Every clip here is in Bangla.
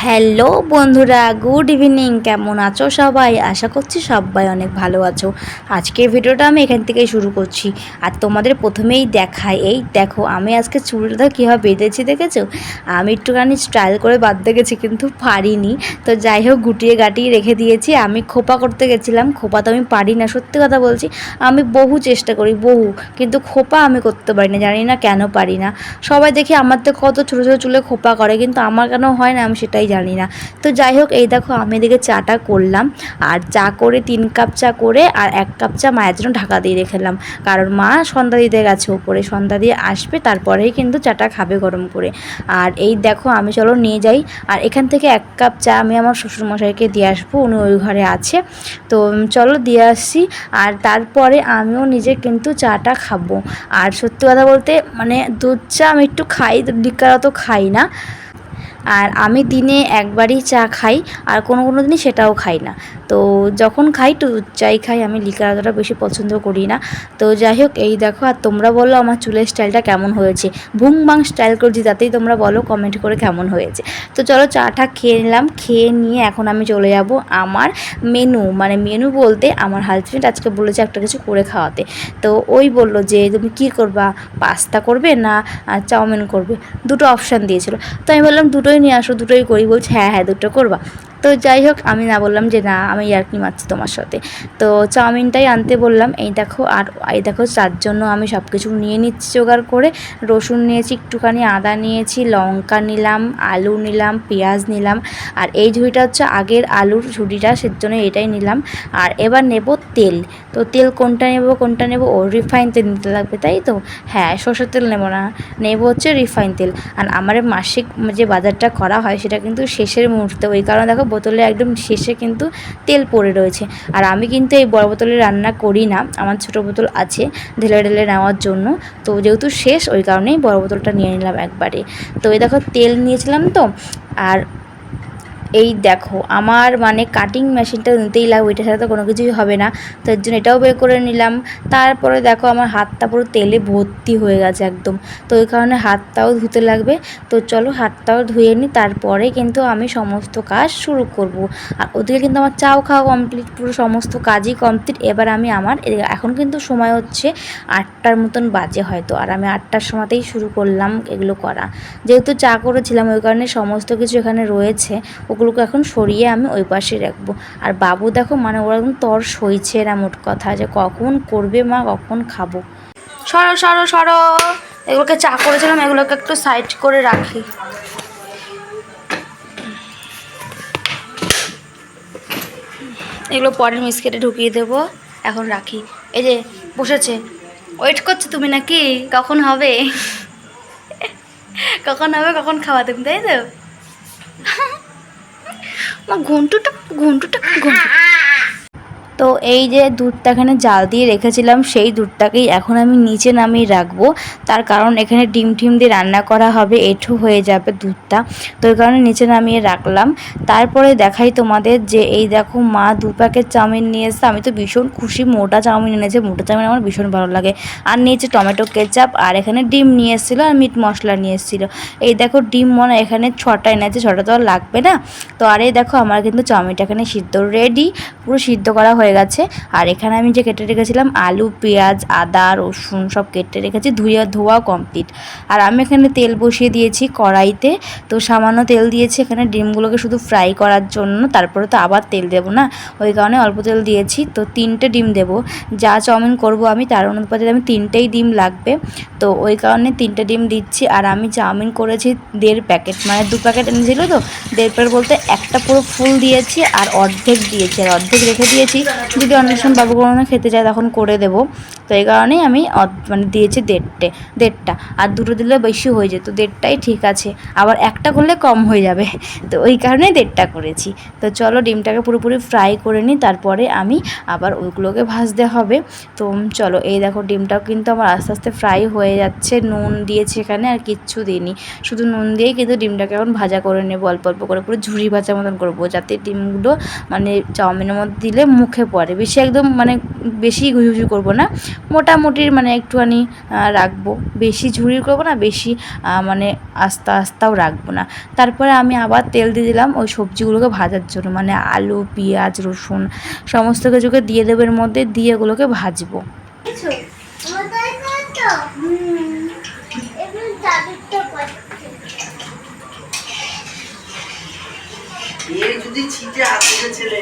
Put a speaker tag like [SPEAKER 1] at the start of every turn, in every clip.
[SPEAKER 1] হ্যালো বন্ধুরা, গুড ইভিনিং। কেমন আছো সবাই? আশা করছি সবাই অনেক ভালো আছো। আজকের ভিডিওটা আমি এখান থেকেই শুরু করছি। আর তোমাদের প্রথমেই দেখাই, এই দেখো আমি আজকে চুলটা কীভাবে বেঁধেছি দেখেছো? আমি একটুখানি স্টাইল করে বাঁধতে গেছি কিন্তু পারিনি। তো যাই হোক, গুটিয়ে গাটিয়ে রেখে দিয়েছি। আমি খোপা করতে গেছিলাম, খোপা তো আমি পারি না, সত্যি কথা বলছি। আমি বহু চেষ্টা করি, কিন্তু খোপা আমি করতে পারি না, জানি না কেন পারি না। সবাই দেখি আমার তো কত ছোটো ছোটো চুলে খোপা করে, কিন্তু আমার কেন হয় না আমি সেটাই জানি না। তো যাই হোক, এই দেখো আমি এদিকে চাটা করলাম। আর চা করে 3 কাপ চা করে আর 1 কাপ চা মায়ের জন্য ঢাকা দিয়ে রেখেলাম, কারণ মা সন্ধ্যা দিতে গেছে উপরে, সন্ধ্যা দিয়ে আসবে তারপরেই কিন্তু চাটা খাবে গরম করে। আর এই দেখো আমি চলো নিয়ে যাই। আর এখান থেকে 1 কাপ চা আমি আমার শ্বশুরমশাইকে দিয়ে আসবো, উনি ওই ঘরে আছে। তো চলো দিয়ে আসছি। আর তারপরে আমিও নিজে কিন্তু চাটা খাবো। আর সত্যি কথা বলতে মানে দুধ চা আমি একটু খাই, লিকার অত খাই না। আর আমি দিনে একবারই চা খাই, আর কোনো দিনই সেটাও খাই না। তো যখন খাই তো দুধ চাই খাই, আমি লিকার অতটা বেশি পছন্দ করি না। তো যাই হোক, এই দেখো। আর তোমরা বলো আমার চুলের স্টাইলটা কেমন হয়েছে? ভুং বাং স্টাইল করছি, তাতেই তোমরা বলো কমেন্ট করে কেমন হয়েছে। তো চলো চাটা খেয়ে নিলাম, খেয়ে নিয়ে এখন আমি চলে যাব আমার মেনু বলতে আমার হাজব্যান্ড আজকে বলেছে একটা কিছু করে খাওয়াতে। তো ওই বললো যে তুমি কী করবা, পাস্তা করবে না চাউমিন করবে, দুটো অপশান দিয়েছিল। তো আমি বললাম দুটোই নিয়ে আসো, দুটোই করি। বলছে হ্যাঁ হ্যাঁ দুটো করবা। তো যাই হোক, আমি না বললাম যে না, আমি ইয়ার্কি মারছি তোমার সাথে। তো চাউমিনটাই আনতে বললাম। এই দেখো, আর এই দেখো তার জন্য আমি সব কিছু নিয়ে নিচ্ছি জোগাড় করে। রসুন নিয়েছি একটুখানি, আদা নিয়েছি, লঙ্কা নিলাম, আলু নিলাম, পেঁয়াজ নিলাম। আর এই ঝুড়িটা হচ্ছে আগের আলুর ঝুড়িটা, সেজন্য এটাই নিলাম। আর এবার নেব তেল। তো তেল কোনটা নেব? ও রিফাইন তেল নিতে লাগবে, তাই তো? হ্যাঁ, সরষের তেল নেব না, নেব হচ্ছে রিফাইন তেল। আর আমার মাসিক যে বাজারটা করা হয় সেটা কিন্তু শেষের মুহূর্তে, ওই কারণে দেখো বোতলে একদম শেষে কিন্তু তেল পড়ে রয়েছে। আর আমি কিন্তু এই বড় বোতলে রান্না করি না, আমার ছোটো বোতল আছে ঢেলে ঢেলে নেওয়ার জন্য। তো যেহেতু শেষ, ওই কারণেই বড় বোতলটা নিয়ে নিলাম একবারে। তো এই দেখো তেল নিয়েছিলাম তো। আর এই দেখো আমার কাটিং মেশিনটা নিতেই লাগবে, ওইটার সাথে তো কোনো কিছুই হবে না। তো এর জন্য এটাও বের করে নিলাম। তারপরে দেখো আমার হাতটা পুরো তেলে ভর্তি হয়ে গেছে একদম। তো ওই কারণে হাতটাও ধুতে লাগবে। তো চলো হাতটাও ধুয়ে নিই, তারপরে কিন্তু আমি সমস্ত কাজ শুরু করব। আর ওদিকে কিন্তু আমার চাও খাওয়া কমপ্লিট, পুরো সমস্ত কাজই কমপ্লিট। এবার আমি এখন কিন্তু সময় হচ্ছে 8টার মতন বাজে হয়তো। আর আমি 8টার সময়তেই শুরু করলাম এগুলো করা, যেহেতু চা করেছিলাম ওই কারণে সমস্ত কিছু এখানে রয়েছে, ওগুলোকে এখন সরিয়ে আমি ওই পাশে রাখবো। আর বাবু দেখো ওরা একদম তর সইছে না, মোট কথা যে কখন করবে মা, কখন খাবো। সরো সরো সরো, এগুলোকে চা করেছিলাম, এগুলোকে একটু সাইড করে রাখি। এগুলো পরের মিস্কেটে ঢুকিয়ে দেবো, এখন রাখি। এই যে বসেছে, ওয়েট করছো তুমি নাকি? কখন হবে? কখন হবে, কখন খাওয়া তুমি, তাই তো? ঘন্টুটা ঘন্টুটা ঘন্টু। তো এই যে দুধটা এখানে জাল দিয়ে রেখেছিলাম, সেই দুধটাকেই এখন আমি নিচে নামিয়ে রাখবো। তার কারণ এখানে ডিম দিয়ে রান্না করা হবে, এঁঠো হয়ে যাবে দুধটা। তো এই কারণে নিচে নামিয়ে রাখলাম। তারপরে দেখাই তোমাদের যে এই দেখো মা 2 প্যাকেট চাউমিন নিয়ে এসছে। আমি তো ভীষণ খুশি, মোটা চাউমিন এনেছে, মোটা চাউমিন আমার ভীষণ ভালো লাগে। আর নিয়েছে টমেটো কেচাপ, আর এখানে ডিম নিয়ে এসেছিলো, আর মিট মশলা নিয়ে এসেছিলো। এই দেখো ডিম এখানে 6টা এনেছে, 6টা তো আর লাগবে না। তো আর এই দেখো আমার কিন্তু চাউমিনটা এখানে সিদ্ধ রেডি, পুরো সিদ্ধ করা হয়ে গেছে। আর এখানে আমি যে কেটে রেখেছিলাম আলু, পেঁয়াজ, আদা, রসুন সব কেটে রেখেছি, ধোয়াও কমপ্লিট। আর আমি এখানে তেল বসিয়ে দিয়েছি কড়াইতে। তো সামান্য তেল দিয়েছি এখানে ডিমগুলোকে শুধু ফ্রাই করার জন্য, তারপরে তো আবার তেল দেবো না, ওই কারণে অল্প তেল দিয়েছি। তো 3টে ডিম দেবো, যা চাউমিন করব আমি তার অনুপাতে আমি 3টেই ডিম লাগবে। তো ওই কারণে 3টে ডিম দিচ্ছি। আর আমি চাউমিন করেছি 1.5 প্যাকেট, 2 প্যাকেট এনেছিল তো 1.5 প্যাকেট বলতে একটা পুরো ফুল দিয়েছি, আর অর্ধেক দিয়েছি, আর অর্ধেক রেখে দিয়েছি, যদি অনেক সময় বাবু কোনো খেতে চায় তখন করে দেবো। তো এই কারণেই আমি দিয়েছি 1.5টা। আর 2টো দিলে বেশি হয়ে যেত, 1.5টাই ঠিক আছে, আবার একটা করলে কম হয়ে যাবে। তো ওই কারণেই 1.5টা করেছি। তো চলো ডিমটাকে পুরোপুরি ফ্রাই করে নিই, তারপরে আমি আবার ওইগুলোকে ভাজতে হবে। তো চলো, এই দেখো ডিমটাও কিন্তু আমার আস্তে আস্তে ফ্রাই হয়ে যাচ্ছে। নুন দিয়েছি এখানে, আর কিচ্ছু দিইনি, শুধু নুন দিয়েই কিন্তু ডিমটাকে এখন ভাজা করে নেবো, অল্প অল্প করে পুরো ঝুরি ভাজার মতন করবো, যাতে ডিমগুলো চাউমিনের মধ্যে দিলে মুখে পড়ে, বেশি একদম মানে বেশি ঘুষি করবো না, মোটামুটির মানে একটুখানি রাখবো, বেশি ঝুড়ির করবো না, বেশি মানে আস্তাও রাখবো না। তারপরে আমি আবার তেল দিয়ে দিলাম ওই সবজিগুলোকে ভাজার জন্য, মানে আলু, পেঁয়াজ, রসুন সমস্ত কিছুকে দিয়ে দেবো এর মধ্যে, দিয়ে এগুলোকে ভাজবো।
[SPEAKER 2] যদি ছিটে আসলে ছেলে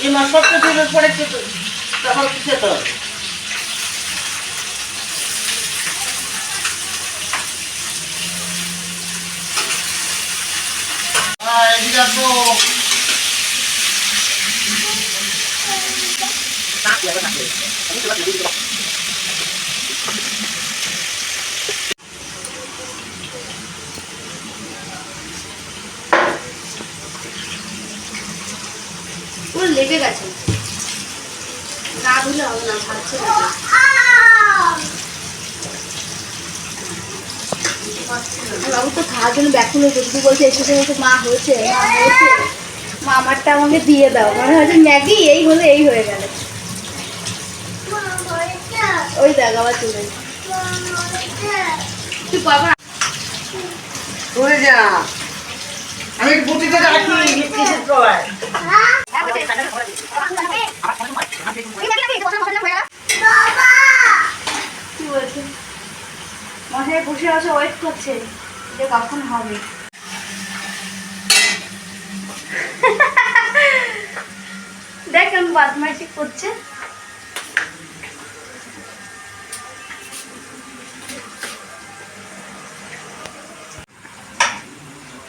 [SPEAKER 2] এই মাছটা দিয়ে পড়ে খেতে তখন খেতে হবে।
[SPEAKER 1] পুরো লেগে গেছে, না ধুলে হবে না, ভাজছে বাবু তো খাওয়ার জন্য ব্যাকুল হয়েছে, দিদি বলছে এসে বলছে মা হয়েছে, মা আমারটা আমাকে দিয়ে দাও, মনে হচ্ছে ম্যাগি এই হলে এই হয়ে গেল। ওই দেখ আবার চলে তুই বাবা
[SPEAKER 2] সরে যা, আমি একটু বুটিতে রাখি কিসের প্রবায়
[SPEAKER 1] কি বলছে, মাথায় বসে আছে ওয়েট করছে যে কখন হবে। দেখ আমি বদমাইশি করছে।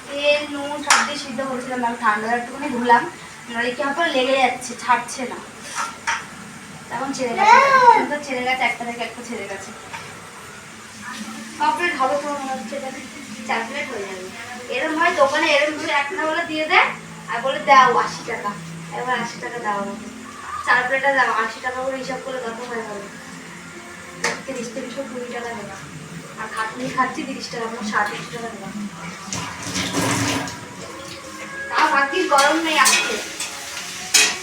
[SPEAKER 1] তেল নুন সব দিয়ে সিদ্ধ করেছিলাম, আমি ঠান্ডা একটুখানি ধুলাম, নাহলে কি আমার লেগে যাচ্ছে, ছাড়ছে না। তখন ছেড়ে গেছে, ছেড়ে গেছে, একটা থেকে একটা ছেড়ে গেছে। কমপ্লিট হবে তোমার মনে হচ্ছে, 4 প্লেট হয়ে যাবে। এরকম হয় দোকানে, এরকম করে একটা বলে দিয়ে দেয় আর বলে দাও 80 টাকা, এবার 80 টাকা দাও আমাকে, 4 প্লেটে দাও 80 টাকা করে হিসাব করে কত হয়ে যাবে, 30-20 টাকা দেবা। আর খাটনি খাচ্ছি 30 টাকা, আমার 30 টাকা দেবা। তাও ভাগ্যিস গরম নেই আজকে,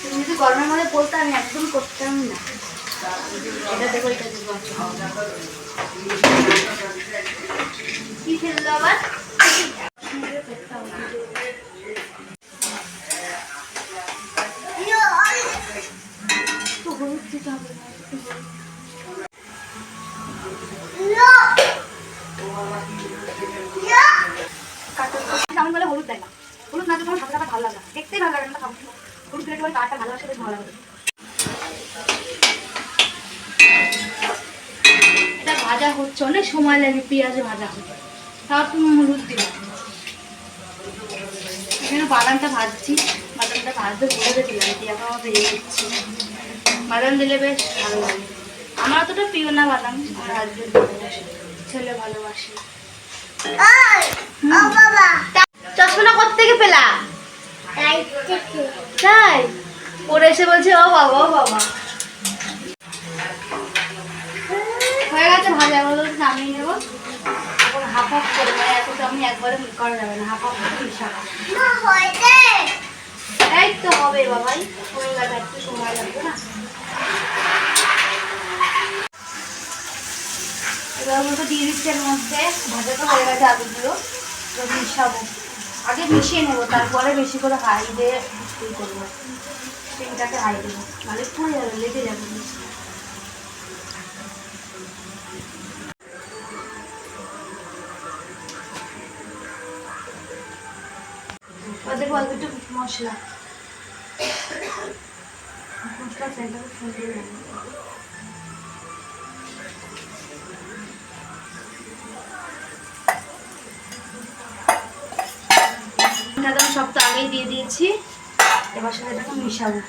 [SPEAKER 1] তুমি যদি গরমের মধ্যে বলতে আমি একদম করতাম না। এটা দেখো, এটা দেখো কি ফেললো আবার, হলুদ দিতে হবে আমি বলে হলুদ দেয় না, হলুদ না তোমার হাতে ভালো লাগে, দেখতেই ভালো লাগে না, হলুদ দিলে তোমার কাঠটা ভালোবাসে, বেশ ভালো লাগে। এটা ভাজা হচ্ছে, অনেক সময় লাগে পেঁয়াজে ভাজা হচ্ছে, তাও তুমি হলুদ দিলে। এখানে বাদামটা ভাজছি, বাদামটা ভাজতে বলে দিলাম, দিয়ে এখন আমার ভেজে দিচ্ছি। বাদাম দিলে বেশ ভালো লাগে, আমার অতটা প্রিয় না বাদাম, আমার হাজবেন্ড ভালোবাসে, ছেলে ভালোবাসে। চশমাটা কোত্থেকে পেলা? তাই পরে এসে বলছে ও বাবা ও বাবা। হয়ে গেছে ভাজা, গুলো নামিয়ে নেবো। এখন হাফ হাফ করে, মানে এত তো আমি একবারে করা যাবে না, হাফ হাফ করে মিশাবো। এই তো হবে বাবাই, হয়ে গেছে, একটু সময় লাগবে না। এবার ওগুলো দিয়ে দিচ্ছি এর মধ্যে, ভাজা তো হয়ে গেছে আলুগুলো, এবার মিশাবো। আগে মিশিয়ে নেবো, তারপরে বেশি করে হাই দিয়ে ই করবো, স্টিমটাকে হাই দেবো, নাহলে পুড়ে যাবে, লেগে যাবে। ওদের অল্প একটু মশলা সেন্টারে ফুটিয়ে নেবো। সব তো আগেই দিয়ে দিয়েছি, এবার সাথে এটাকে মিশাবো।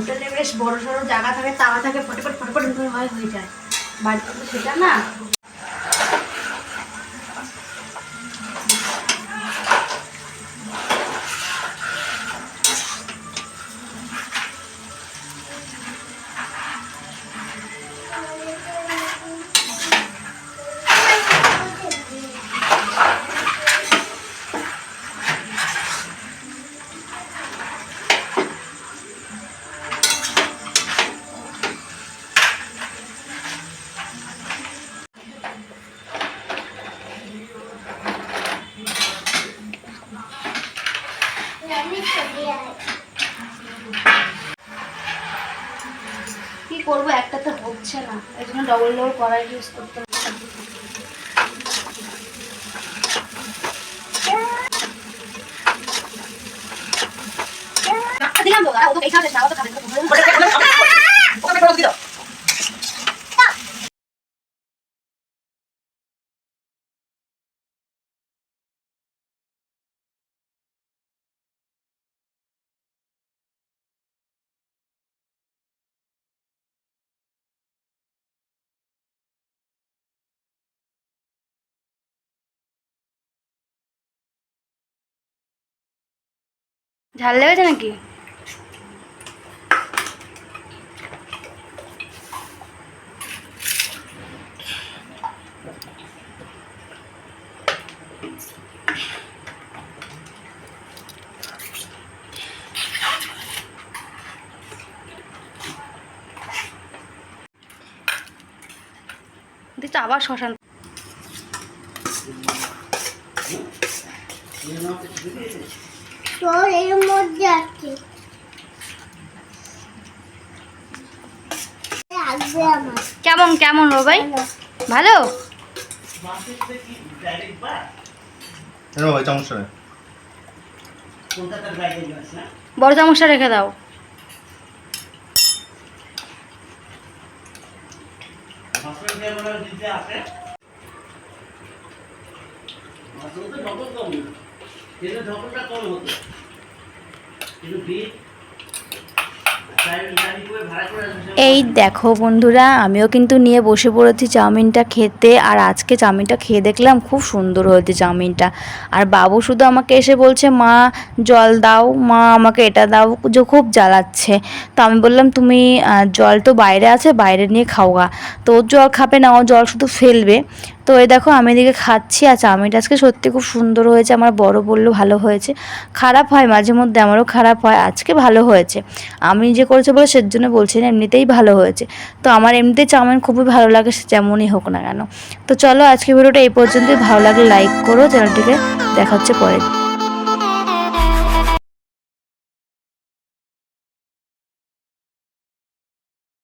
[SPEAKER 1] হোটেলে বেশ বড় সড়ো জায়গা থাকে, তাওয়া থাকে, ফটোফট ফটোফট হয়ে যায়। বাড়িতে তো সেটা না। কি করবো, একটা তো হচ্ছে না, এই জন্য ডবল ডবল কড়াই ইউজ করতে হচ্ছে। দিলাম তো, ও তো এই খাবে না, ও তো খাবে না। ঝাল লেগেছে নাকি? দিচ্ছ আবার শ্মশান।
[SPEAKER 3] তোর এর মধ্যে আছে আসবে আমার
[SPEAKER 1] কেমন কেমন ও ভাই? ভালো।
[SPEAKER 4] ভাই চামচটা নেই।
[SPEAKER 1] বড় চামচটা রেখে দাও। এই দেখো বন্ধুরা, আমিও কিন্তু নিয়ে বসে পড়েছি চাউমিনটা খেতে। আর আজকে চাউমিনটা খেয়ে দেখলাম খুব সুন্দর হয়েছে চাউমিনটা। আর বাবু শুধু আমাকে এসে বলছে মা জল দাও, মা আমাকে এটা দাও, যে খুব জ্বালাচ্ছে। তো আমি বললাম তুমি জল তো বাইরে আছে, বাইরে নিয়ে খাওয়া। তো ওর জল খাবে না, ও জল শুধু ফেলবে। তো এই দেখো আমি এদিকে খাচ্ছি। আর চাউমিনটা আজকে সত্যি খুব সুন্দর হয়েছে। আমার বড় বললো ভালো হয়েছে। খারাপ হয় মাঝে মধ্যে, আমারও খারাপ হয়, আজকে ভালো হয়েছে। আমি যে করেছি বলে সেজন্য বলছি না, এমনিতেই ভালো হয়েছে। তো আমার এমনিতেই চাউমিন খুবই ভালো লাগে, সে যেমনই হোক না কেন। তো চলো আজকে ভিডিওটা এই পর্যন্তই। ভালো লাগলে লাইক করো চ্যানেলটিকে। দেখা হচ্ছে পরে।